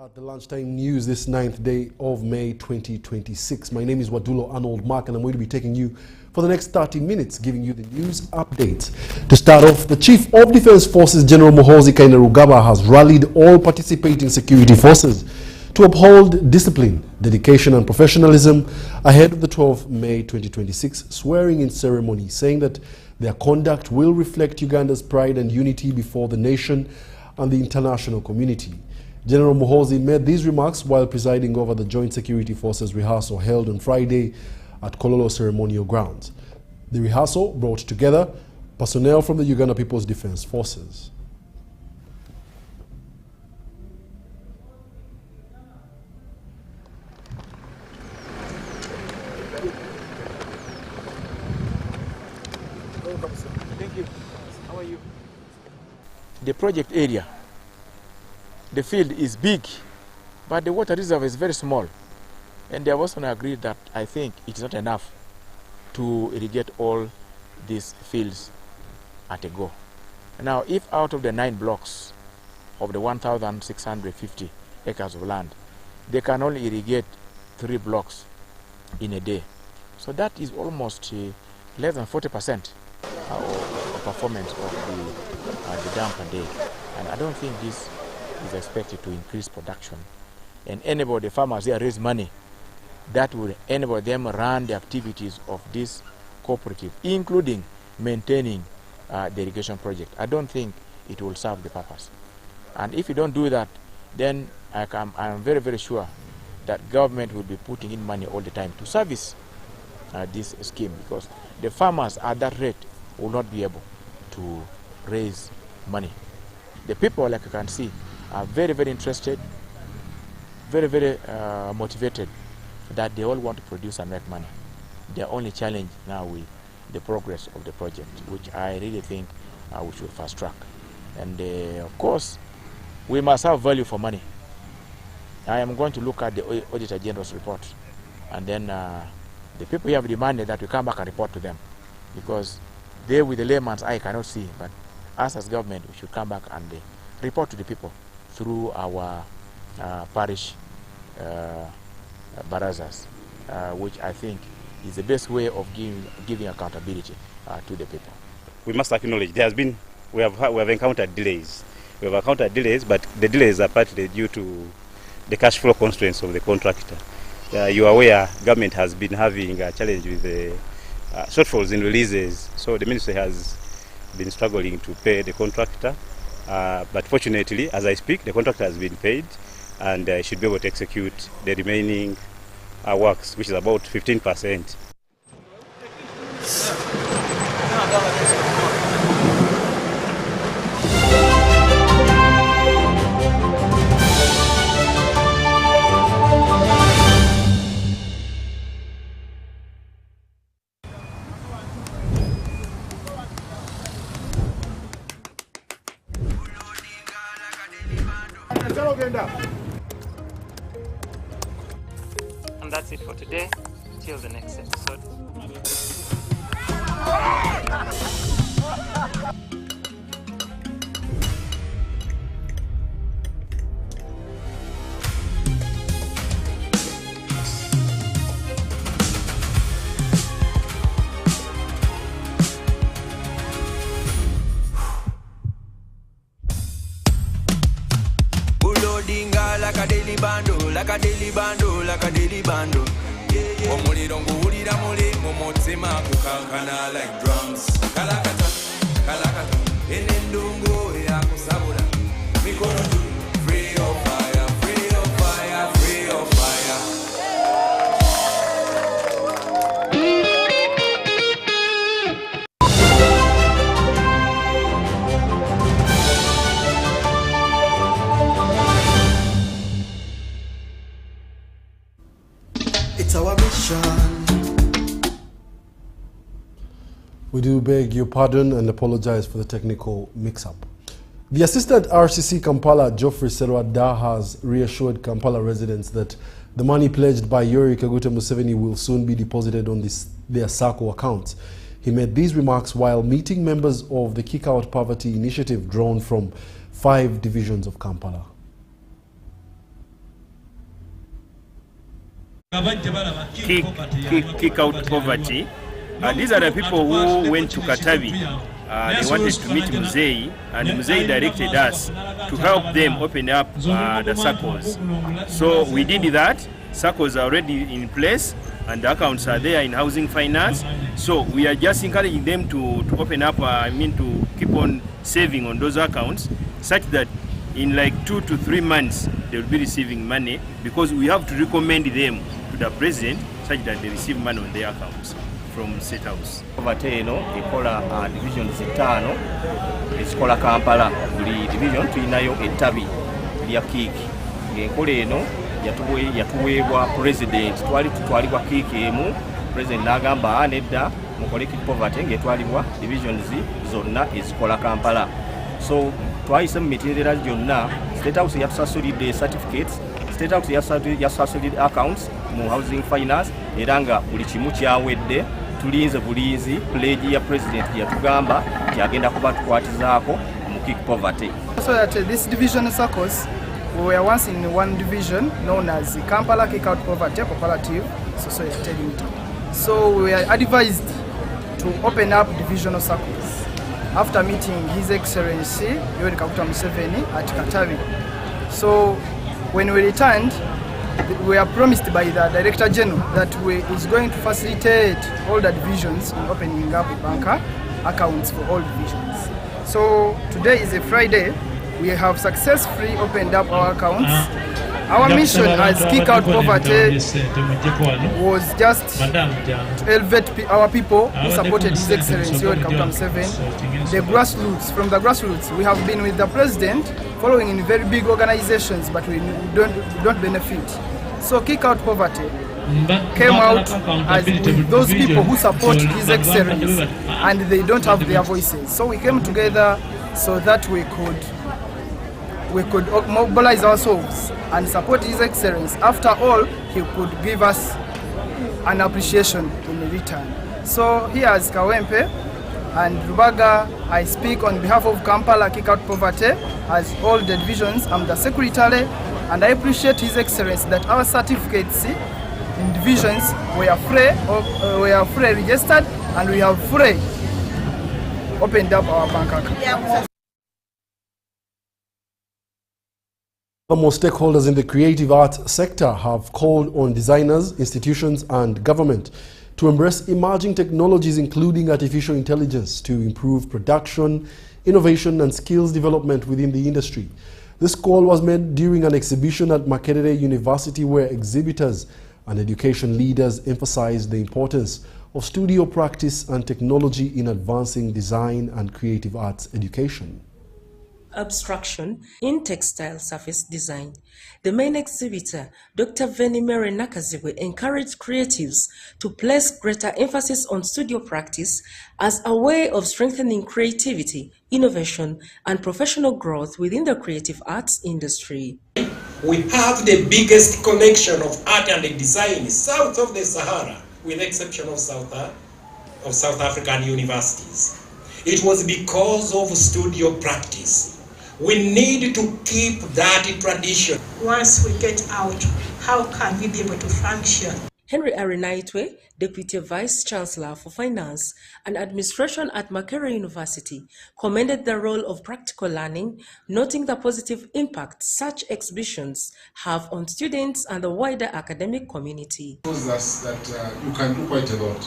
At the lunchtime news this 9th day of May 2026. My name is Wadulo Arnold Mark and I'm going to be taking you for the next 30 minutes, giving you the news updates. To start off, the Chief of Defense Forces, General Muhoozi Kainerugaba, has rallied all participating security forces to uphold discipline, dedication and professionalism ahead of the 12th May 2026 swearing-in ceremony, saying that their conduct will reflect Uganda's pride and unity before the nation and the international community. General Muhoozi made these remarks while presiding over the Joint Security Forces rehearsal held on Friday at Kololo Ceremonial Grounds. The rehearsal brought together personnel from the Uganda People's Defense Forces. Thank you. How are you? The project area, the field is big, but the water reserve is very small. And they have also agreed that I think it is not enough to irrigate all these fields at a go. Now, if out of the 9 blocks of the 1,650 acres of land, they can only irrigate 3 blocks in a day. So that is almost less than 40% of performance of the dam per day. And I don't think this is expected to increase production and enable the farmers here raise money that will enable them run the activities of this cooperative, including maintaining the irrigation project. I don't think it will serve the purpose. And if you don't do that, then I am very, very sure that government will be putting in money all the time to service this scheme, because the farmers at that rate will not be able to raise money. The people, like you can see, are very, very interested, very, very motivated, that they all want to produce and make money. Their only challenge now with the progress of the project, which I really think we should fast track. And of course, we must have value for money. I am going to look at the Auditor General's report, and then the people here have demanded that we come back and report to them, because they, with the layman's eye, cannot see. But us as government, we should come back and report to the people through our parish barazas, which I think is the best way of giving accountability to the people. We must acknowledge we have encountered delays. We have encountered delays, but the delays are partly due to the cash flow constraints of the contractor. You are aware government has been having a challenge with the shortfalls in releases, so the ministry has been struggling to pay the contractor. But fortunately, as I speak, the contractor has been paid and should be able to execute the remaining works, which is about 15%. And that's it for today. Till the next episode. Like a daily bando. Omuliro nguwulira muli mu mutima kukankana like drums. Kalakata, enendungu yakusabula. Mikono juu, free of fire, free of fire, free of fire. It's our mission. We do beg your pardon and apologize for the technical mix-up. The Assistant RCC Kampala, Geoffrey Serwada, has reassured Kampala residents that the money pledged by Yoweri Kaguta Museveni will soon be deposited on their SACCO accounts. He made these remarks while meeting members of the Kick Out Poverty Initiative drawn from 5 divisions of Kampala. kick out poverty. These are the people who went to Katavi. They wanted to meet Muzei, and Muzei directed us to help them open up the circles. So we did that. Circles are already in place, and the accounts are there in housing finance. So we are just encouraging them to open up, to keep on saving on those accounts, such that in like 2 to 3 months they will be receiving money, because we have to recommend them to the president such that they receive money on their accounts from State House. Poverty ekola divisions 5 ezikola Kampala. Buli division tulinayo ettabi lya kiiki. Enkola eno yatuweebwa president, twali tutwalibwa kiiki emu, president n'agamba nedda mukole poverty ng'etwalibwa divisions zonna ezikola Kampala. So twayise mu mitendera gyonna. State House yatusasulidde certificates, State House yasasulidde accounts mu housing finance, era nga buli kimu kyawedde. Tulinze bulinzi pledge ya president yatugamba kyagenda kuba tukwatizaako mu kick poverty. So that this division circles, we were once in one division known as the Kampala Kick Out Poverty Cooperative Society Limited. So we were advised to open up divisional circles after meeting His Excellency Yoweri Kaguta Museveni at Katavi. So when we returned, we are promised by the Director General that we is going to facilitate all the divisions in opening up bank accounts for all divisions. So today is a Friday. We have successfully opened up our accounts. Our mission as Kick Out Poverty was just to elevate our people who supported His Excellency Yoweri Kaguta Museveni. The grassroots, from the grassroots, we have been with the President, following in very big organizations, but we don't benefit. So Kick Out Poverty came out as with those people who support His Excellency and they don't have their voices. So we came together so that we could mobilize ourselves and support His Excellency. After all, he could give us an appreciation in return. So here as Kawempe and Rubaga, I speak on behalf of Kampala Kick Out Poverty as all the divisions. I'm the secretary, and I appreciate His Excellency that our certificates in divisions were free registered, and we have free opened up our bank account. More stakeholders in the creative arts sector have called on designers, institutions and government to embrace emerging technologies including artificial intelligence to improve production, innovation and skills development within the industry. This call was made during an exhibition at Makerere University where exhibitors and education leaders emphasized the importance of studio practice and technology in advancing design and creative arts education. Abstraction in textile surface design. The main exhibitor, Dr. Venimere Nakaziwe, encouraged creatives to place greater emphasis on studio practice as a way of strengthening creativity, innovation, and professional growth within the creative arts industry. We have the biggest collection of art and design south of the Sahara, with the exception of South African universities. It was because of studio practice. We need to keep that tradition. Once we get out, how can we be able to function? Henry Arinaitwe, Deputy Vice Chancellor for Finance and Administration at Makerere University, commended the role of practical learning, noting the positive impact such exhibitions have on students and the wider academic community. It shows us that you can do quite a lot.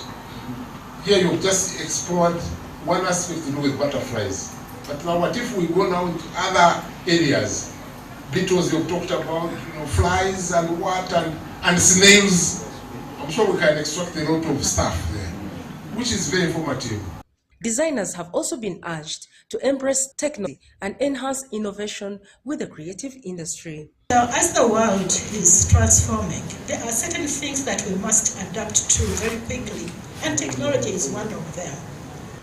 Here you've just explored one aspect to do with butterflies. But now what if we go now into other areas? Beetles you've talked about, flies and what and snails. I'm sure we can extract a lot of stuff there, which is very informative. Designers have also been urged to embrace technology and enhance innovation with the creative industry. As the world is transforming, there are certain things that we must adapt to very quickly, and technology is one of them.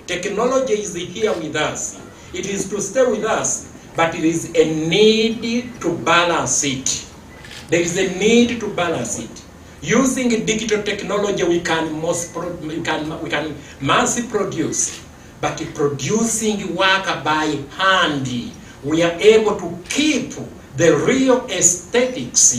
Technology is here with us. It is to stay with us, but it is a need to balance it. There is a need to balance it. Using digital technology, we can mass produce, but producing work by hand, we are able to keep the real aesthetics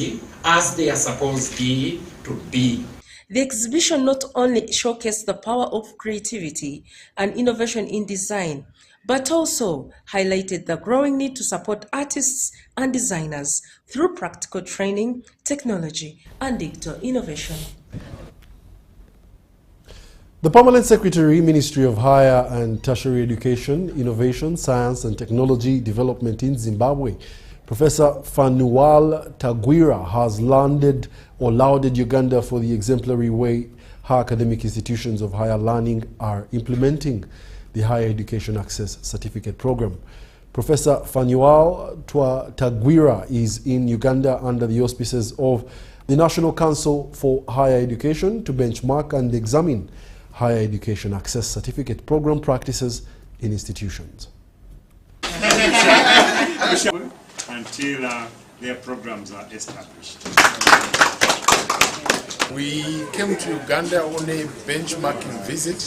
as they are supposed to be. The exhibition not only showcased the power of creativity and innovation in design, but also highlighted the growing need to support artists and designers through practical training, technology, and digital innovation. The Permanent Secretary, Ministry of Higher and Tertiary Education, Innovation, Science and Technology Development in Zimbabwe, Professor Fanual Tagwira, has lauded Uganda for the exemplary way her academic institutions of higher learning are implementing the Higher Education Access Certificate Program. Professor Fanual Tagwira is in Uganda under the auspices of the National Council for Higher Education to benchmark and examine Higher Education Access Certificate Program practices in institutions. Until their programs are established. We came to Uganda on a benchmarking visit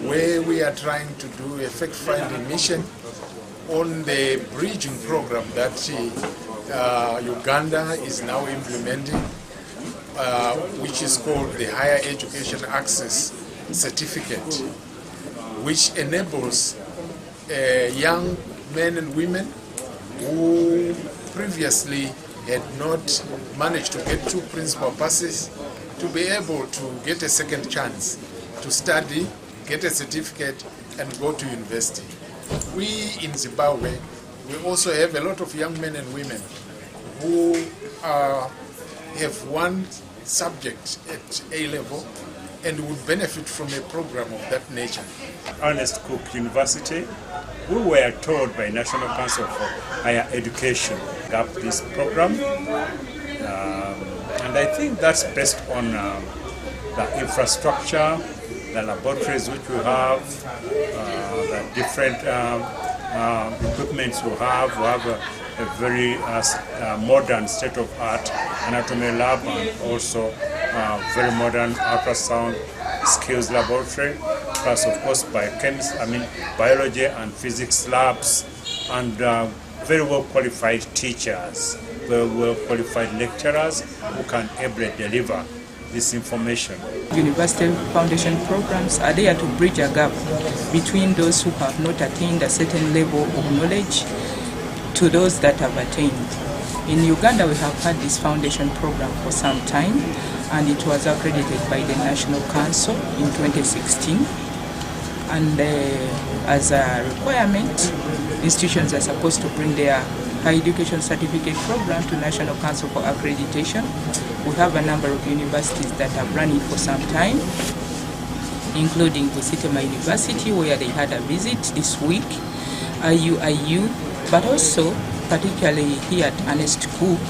where we are trying to do a fact-finding mission on the bridging program that Uganda is now implementing, which is called the Higher Education Access Certificate, which enables young men and women who previously had not managed to get 2 principal passes to be able to get a second chance to study, get a certificate, and go to university. We in Zimbabwe, we also have a lot of young men and women who have one subject at A level and would benefit from a program of that nature. Ernest Cook University, we were told by National Council for Higher Education up this program, and I think that's based on the infrastructure, the laboratories which we have, the different equipments we have a very modern state-of-art anatomy lab and also very modern ultrasound skills laboratory, plus of course biology and physics labs, and very well qualified teachers, very well qualified lecturers who can ably deliver this information. University foundation programs are there to bridge a gap between those who have not attained a certain level of knowledge to those that have attained. In Uganda, we have had this foundation program for some time, and it was accredited by the National Council in 2016. And as a requirement, institutions are supposed to bring their higher education certificate program to National Council for Accreditation. We have a number of universities that have run it for some time, including Busitema University, where they had a visit this week, IU, but also particularly here at Ernest Cook,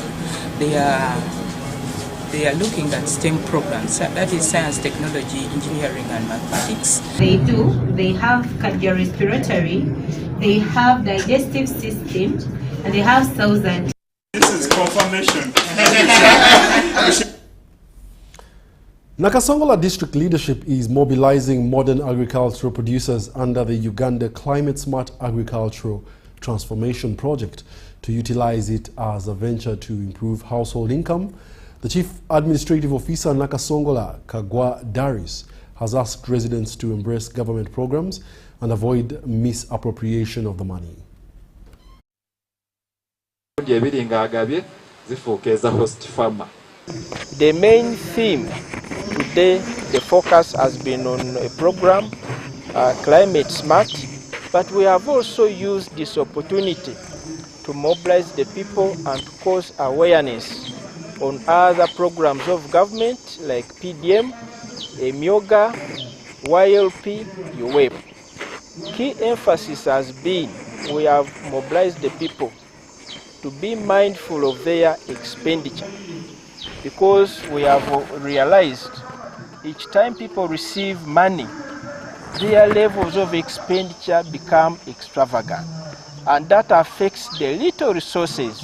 they are looking at STEM programs, that is science, technology, engineering and mathematics. They have cardiorespiratory, they have digestive system, and they have cells and... This is confirmation. Nakasongola district leadership is mobilizing modern agricultural producers under the Uganda Climate Smart Agricultural Transformation Project to utilize it as a venture to improve household income. The Chief Administrative Officer Nakasongola, Kagwa Darius, has asked residents to embrace government programs and avoid misappropriation of the money. The main theme today, the focus has been on a program, Climate Smart, but we have also used this opportunity to mobilize the people and to cause awareness on other programs of government like PDM, Emyoga, YLP, UWEP. Key emphasis has been we have mobilized the people to be mindful of their expenditure, because we have realized each time people receive money, their levels of expenditure become extravagant, and that affects the little resources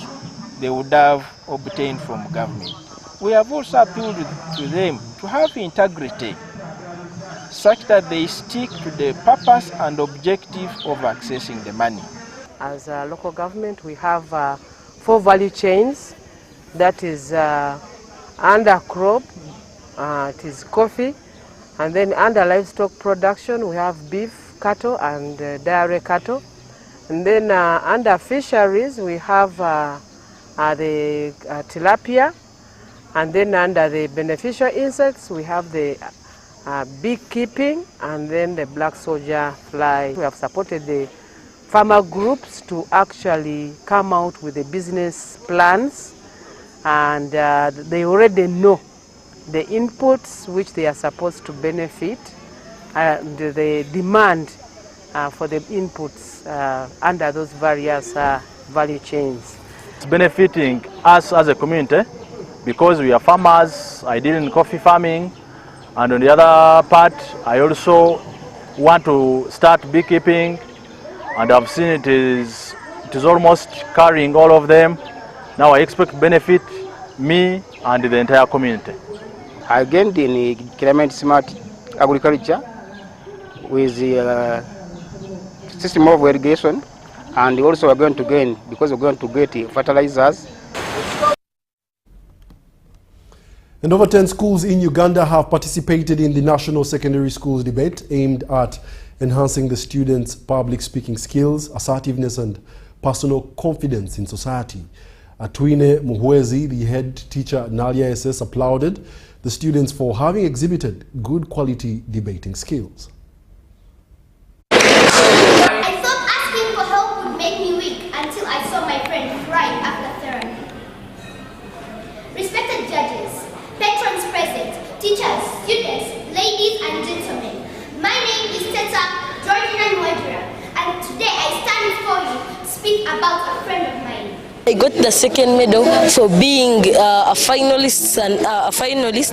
they would have obtained from government. We have also appealed to them to have integrity such that they stick to the purpose and objective of accessing the money. As a local government, we have 4 value chains that is under crop, it is coffee, and then under livestock production we have beef cattle and dairy cattle, and then under fisheries we have the tilapia, and then under the beneficial insects we have the beekeeping and then the black soldier fly. We have supported the farmer groups to actually come out with the business plans, and they already know the inputs which they are supposed to benefit and the demand for the inputs under those various value chains. It's benefiting us as a community because we are farmers. I deal in coffee farming, and on the other part I also want to start beekeeping, and I've seen it is almost carrying all of them. Now I expect to benefit me and the entire community. I gained in climate smart agriculture with the system of irrigation, and also we're going to gain because we're going to get fertilizers. And over 10 schools in Uganda have participated in the National Secondary Schools debate aimed at enhancing the students' public speaking skills, assertiveness and personal confidence in society. Atwine Muhwezi, the head teacher at Nalia SS, applauded the students for having exhibited good quality debating skills. I thought asking for help would make me weak until I saw my friend cry after therapy. Respected judges, patrons present, teachers, students, ladies and gentlemen, my name is Teta Georgina Nwedra, and today I stand before you to speak about a friend of mine. I got the second medal for being a finalist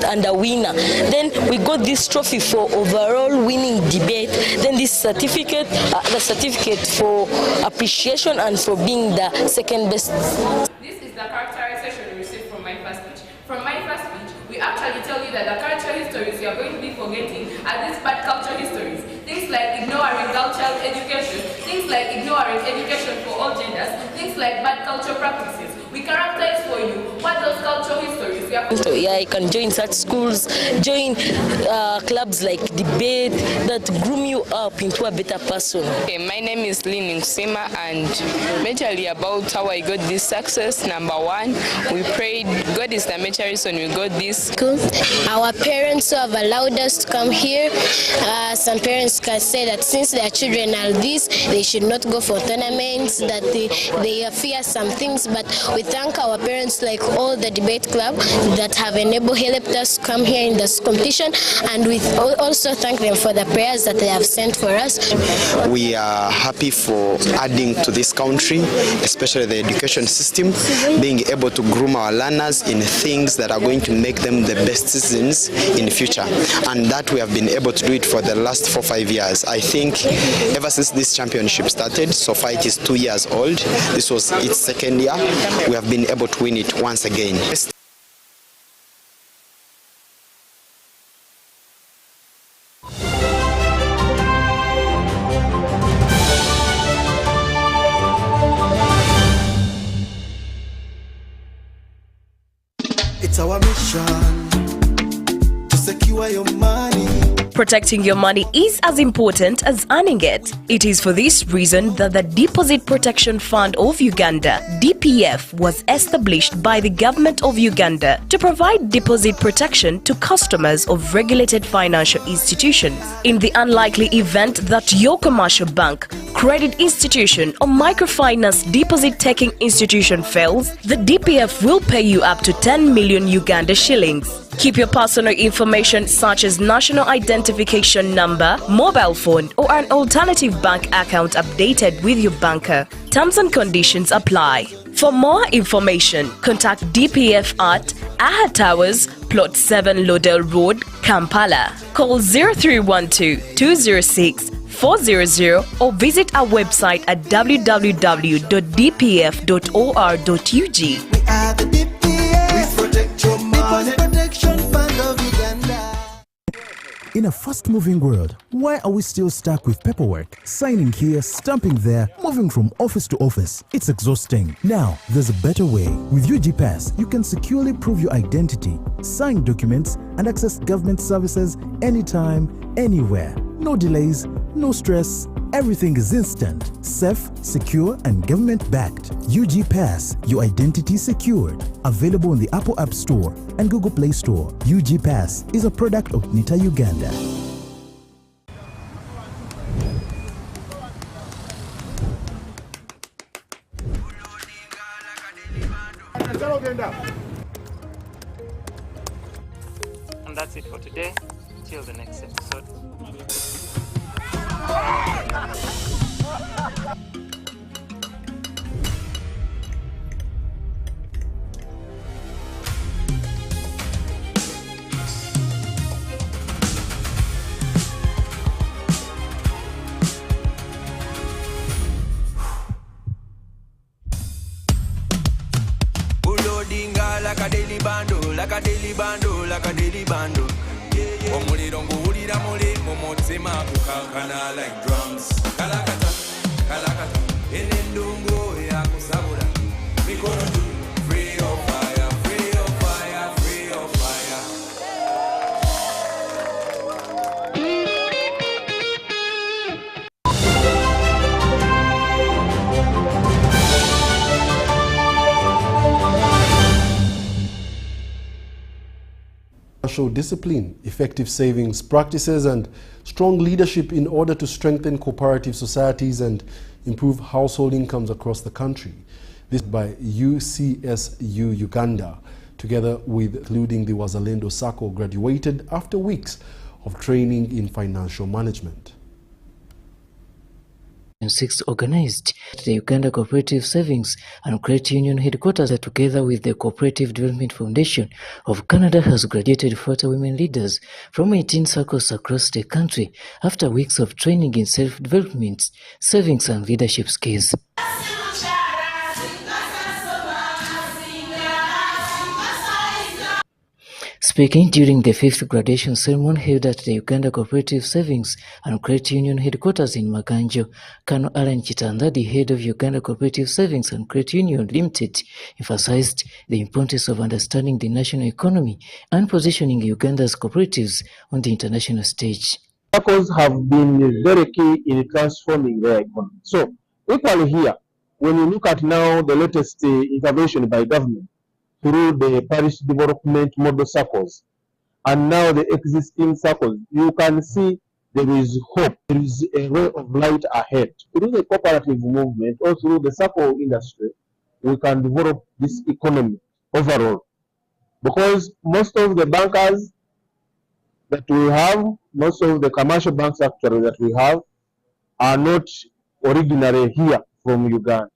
and a winner. Then we got this trophy for overall winning debate. Then this certificate, the certificate for appreciation and for being the second best. This is the characterization we received from my first speech. From my first speech, we actually tell you that the cultural histories you are going to be forgetting are these bad cultural histories. Things like ignoring cultural education, things like ignoring education for all genders, things like bad cultural practices. We characterize for you what those cultural histories we are. So yeah, I can join such schools, join clubs like debate that groom you up into a better person. Okay, my name is Lynn Nsima, and majorly about how I got this success. Number one, we prayed. God is the major reason we got this. Our parents who have allowed us to come here. Some parents can say that since their children are this, they should not go for tournaments, that they fear some things, but we thank our parents, like all the debate club, that have helped us come here in this competition, and we also thank them for the prayers that they have sent for us. We are happy for adding to this country, especially the education system, being able to groom our learners in things that are going to make them the best citizens in the future, and that we have been able to do it for the last 4-5 years. I think ever since this championship started, so far it is 2 years old. This was its second year. We have been able to win it once again. It's our mission to secure your money. Protecting your money is as important as earning it. It is for this reason that the Deposit Protection Fund of Uganda, DPF, was established by the government of Uganda to provide deposit protection to customers of regulated financial institutions. In the unlikely event that your commercial bank, credit institution or microfinance deposit-taking institution fails, the DPF will pay you up to 10 million Uganda shillings. Keep your personal information such as national identification number, mobile phone or an alternative bank account updated with your banker. Terms and conditions apply. For more information, contact DPF at Aha Towers, Plot 7 Lodell Road, Kampala. Call 0312 206 400 or visit our website at www.dpf.or.ug. We are the DPF. We protect your money. Deposit Protection Fund of Uganda. In a fast-moving world, why are we still stuck with paperwork? Signing here, stamping there, moving from office to office. It's exhausting. Now, there's a better way. With UGPass, you can securely prove your identity, sign documents, and access government services anytime, anywhere. No delays, no stress. Everything is instant, safe, secure, and government-backed. UGPass, your identity secured. Available on the Apple App Store and Google Play Store. UGPass is a product of NITA Uganda. And that's it for today. Till the next episode. Like a daily bando, like a daily bando, like a daily bando. Omuliro nguwulira muli mumutima kukankana like drums. Kalakata, kalakata, enendungu ya kusabula. Mikono juu, free of fire, free of fire, free of fire. Show discipline, effective savings practices, and strong leadership in order to strengthen cooperative societies and improve household incomes across the country. This by UCSU Uganda, together with including the Wazalendo Sacco, graduated after weeks of training in financial management. 6 organized at the Uganda Cooperative Savings and Credit Union headquarters that together with the Cooperative Development Foundation of Canada has graduated 40 women leaders from 18 circles across the country after weeks of training in self-development, savings and leadership skills. Speaking during the 5th graduation ceremony held at the Uganda Cooperative Savings and Credit Union headquarters in Maganjo, Colonel Alan Chitanda, the head of Uganda Cooperative Savings and Credit Union Limited, emphasized the importance of understanding the national economy and positioning Uganda's cooperatives on the international stage. Circles have been very key in transforming their economy. So, equally here, when you look at now the latest intervention by government, through the parish development model circles and now the existing circles, you can see there is hope, there is a ray of light ahead. Through the cooperative movement or through the circle industry, we can develop this economy overall. Because most of the bankers that we have, most of the commercial banks actually that we have are not originally here from Uganda.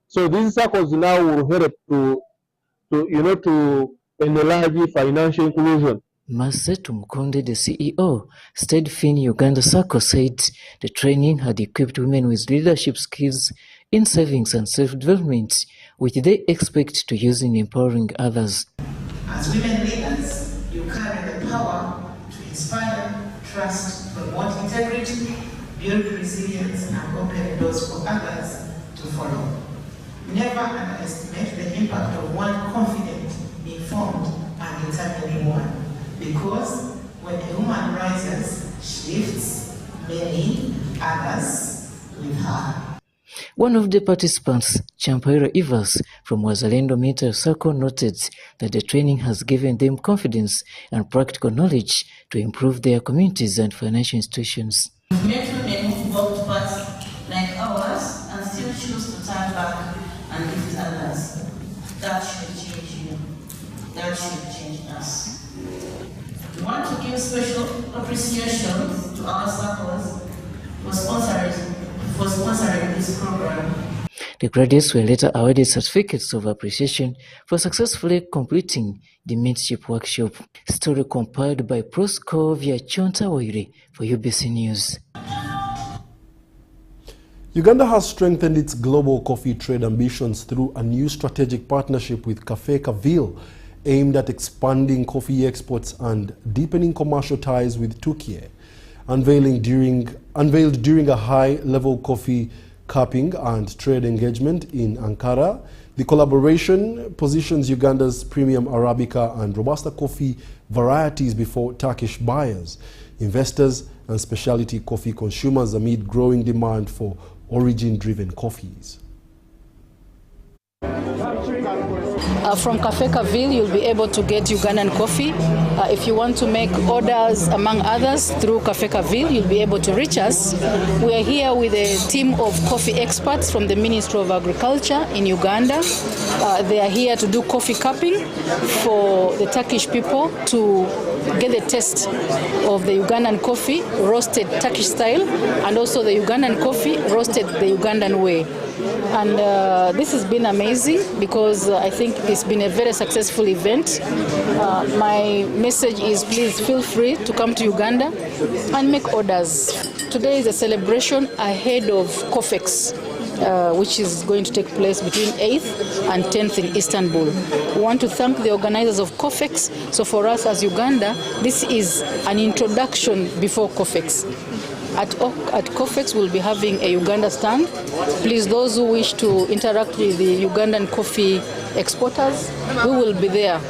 So these circles now will help to enlarge financial inclusion. Masetu Mukonde, the CEO, Stead Fin Uganda Sacco, said the training had equipped women with leadership skills in savings and self-development, which they expect to use in empowering others. As women leaders, you carry the power to inspire, trust, promote integrity, build resilience, and open doors for others to follow. Never underestimate the impact of one confident, informed, and determined woman. Because when a woman rises, she lifts many others with her. One of the participants, Champaira Ivas from Wazalendo Mental Circle, noted that the training has given them confidence and practical knowledge to improve their communities and financial institutions. We've met women who walked paths like ours and still choose to turn back and lift others. That should change you. That should change us. We want to give special appreciation to our circles for sponsoring this program. The graduates were later awarded certificates of appreciation for successfully completing the mentorship workshop. Story compiled by Proscovia Chontawaire for UBC News. Uganda has strengthened its global coffee trade ambitions through a new strategic partnership with Cafe Caville aimed at expanding coffee exports and deepening commercial ties with Turkey, unveiled during a high-level coffee cupping and trade engagement in Ankara. The collaboration positions Uganda's premium Arabica and Robusta coffee varieties before Turkish buyers, investors and specialty coffee consumers amid growing demand for origin-driven coffees. From Cafecaville, you'll be able to get Ugandan coffee. If you want to make orders, among others, through Cafecaville, you'll be able to reach us. We are here with a team of coffee experts from the Ministry of Agriculture in Uganda. They are here to do coffee cupping for the Turkish people to get the taste of the Ugandan coffee, roasted Turkish style, and also the Ugandan coffee, roasted the Ugandan way. And this has been amazing because I think it's been a very successful event. My message is please feel free to come to Uganda and make orders. Today is a celebration ahead of COFEX, which is going to take place between 8th and 10th in Istanbul. We want to thank the organizers of COFEX. So for us as Uganda, this is an introduction before COFEX. At COFEX, we'll be having a Uganda stand. Please, those who wish to interact with the Ugandan coffee exporters, we will be there.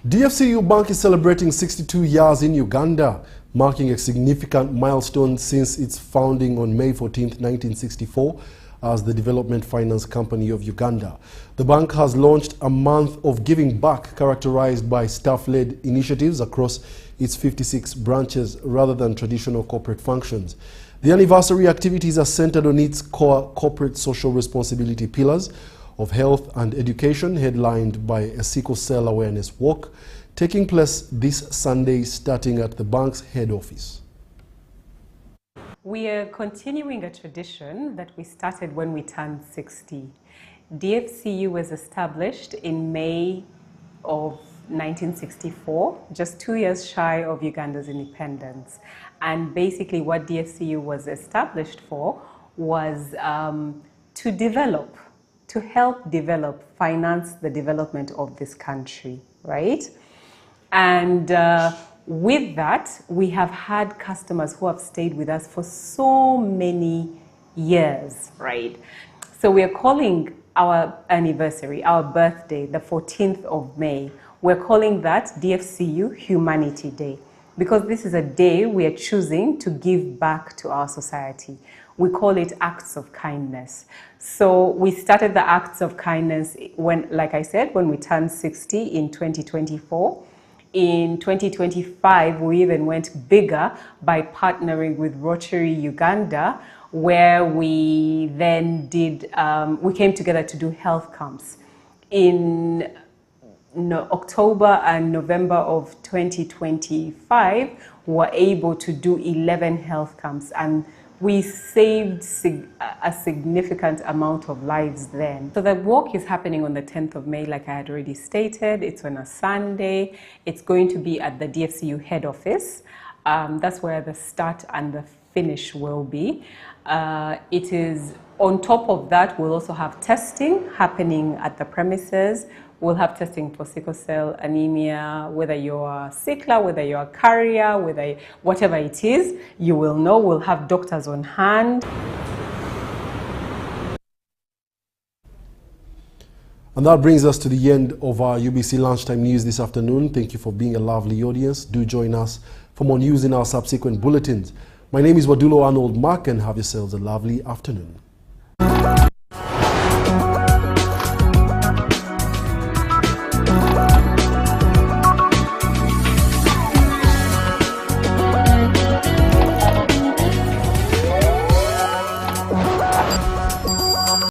DFCU Bank is celebrating 62 years in Uganda, marking a significant milestone since its founding on May 14, 1964, as the Development Finance Company of Uganda. The bank has launched a month of giving back characterized by staff-led initiatives across its 56 branches rather than traditional corporate functions. The anniversary activities are centered on its core corporate social responsibility pillars of health and education, headlined by a sickle cell awareness walk taking place this Sunday starting at the bank's head office. We are continuing a tradition that we started when we turned 60. DFCU was established in May of 1964, just 2 years shy of Uganda's independence. And basically what DFCU was established for was to help develop, finance the development of this country, right? And with that, we have had customers who have stayed with us for so many years, right? So we are calling our anniversary, our birthday, the 14th of May, we're calling that DFCU Humanity Day, because this is a day we are choosing to give back to our society. We call it acts of kindness. So we started the acts of kindness when, like I said, when we turned 60 in 2024. In 2025, we even went bigger by partnering with Rotary Uganda, where we then did, we came together to do health camps. In October and November of 2025, we were able to do 11 health camps, and we saved a significant amount of lives then. So the walk is happening on the 10th of May, like I had already stated. It's on a Sunday. It's going to be at the DFCU head office. That's where the start and the finish will be. It is on top of that, we'll also have testing happening at the premises. We'll have testing for sickle cell anemia, whether you're a sickler, whether you're a carrier, whatever it is, you will know. We'll have doctors on hand. And that brings us to the end of our UBC Lunchtime News this afternoon. Thank you for being a lovely audience. Do join us for more news in our subsequent bulletins. My name is Wadulo Arnold Mark, and have yourselves a lovely afternoon.